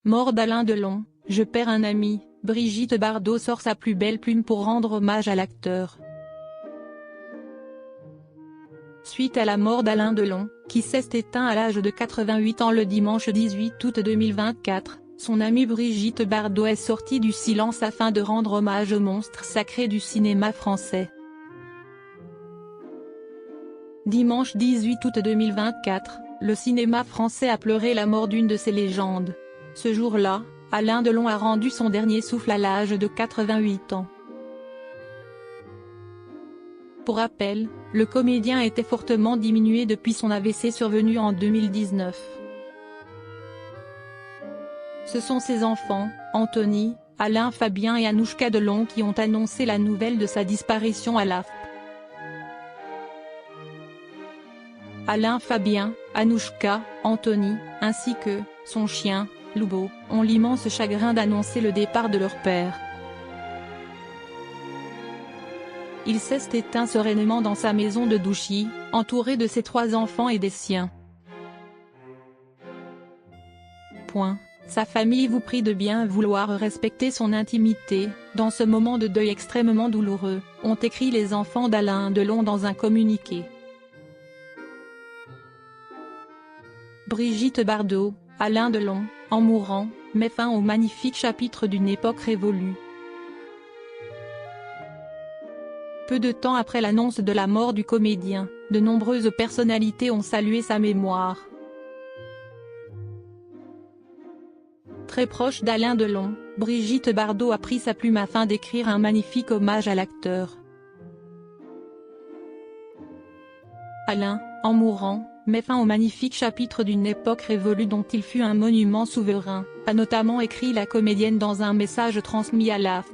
Mort d'Alain Delon, je perds un ami, Brigitte Bardot sort sa plus belle plume pour rendre hommage à l'acteur. Suite à la mort d'Alain Delon, qui s'est éteint à l'âge de 88 ans le dimanche 18 août 2024, son amie Brigitte Bardot est sortie du silence afin de rendre hommage au monstre sacré du cinéma français. Dimanche 18 août 2024, le cinéma français a pleuré la mort d'une de ses légendes. Ce jour-là, Alain Delon a rendu son dernier souffle à l'âge de 88 ans. Pour rappel, le comédien était fortement diminué depuis son AVC survenu en 2019. Ce sont ses enfants, Anthony, Alain Fabien et Anouchka Delon qui ont annoncé la nouvelle de sa disparition à l'AFP. Alain Fabien, Anouchka, Anthony, ainsi que son chien, Loubo, ont l'immense chagrin d'annoncer le départ de leur père. Il s'est éteint sereinement dans sa maison de Douchy, entouré de ses 3 enfants et des siens. Sa famille vous prie de bien vouloir respecter son intimité, dans ce moment de deuil extrêmement douloureux, ont écrit les enfants d'Alain Delon dans un communiqué. Brigitte Bardot, Alain Delon, en mourant, met fin au magnifique chapitre d'une époque révolue. Peu de temps après l'annonce de la mort du comédien, de nombreuses personnalités ont salué sa mémoire. Très proche d'Alain Delon, Brigitte Bardot a pris sa plume afin d'écrire un magnifique hommage à l'acteur. Alain, en mourant, met fin au magnifique chapitre d'une époque révolue dont il fut un monument souverain, a notamment écrit la comédienne dans un message transmis à l'AFP.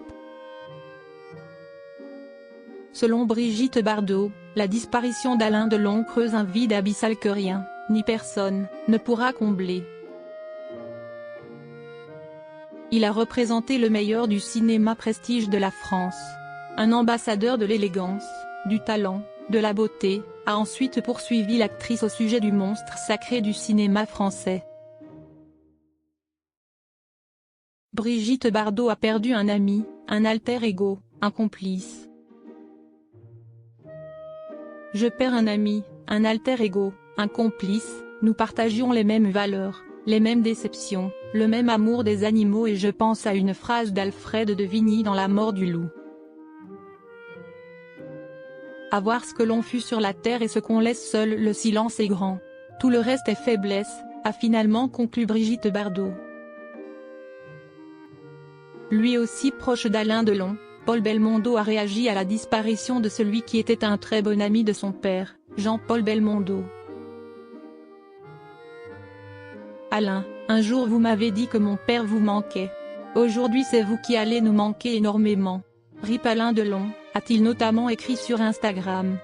Selon Brigitte Bardot, la disparition d'Alain Delon creuse un vide abyssal que rien, ni personne, ne pourra combler. Il a représenté le meilleur du cinéma prestige de la France. Un ambassadeur de l'élégance, du talent, de la beauté, a ensuite poursuivi l'actrice au sujet du monstre sacré du cinéma français. Brigitte Bardot a perdu un ami, un alter ego, un complice. Je perds un ami, un alter ego, un complice, nous partagions les mêmes valeurs, les mêmes déceptions, le même amour des animaux et je pense à une phrase d'Alfred de Vigny dans La mort du loup. À voir ce que l'on fut sur la terre et ce qu'on laisse seul, le silence est grand. Tout le reste est faiblesse, a finalement conclu Brigitte Bardot. Lui aussi proche d'Alain Delon, Paul Belmondo a réagi à la disparition de celui qui était un très bon ami de son père, Jean-Paul Belmondo. Alain, un jour vous m'avez dit que mon père vous manquait. Aujourd'hui c'est vous qui allez nous manquer énormément. RIP Alain Delon, a-t-il notamment écrit sur Instagram.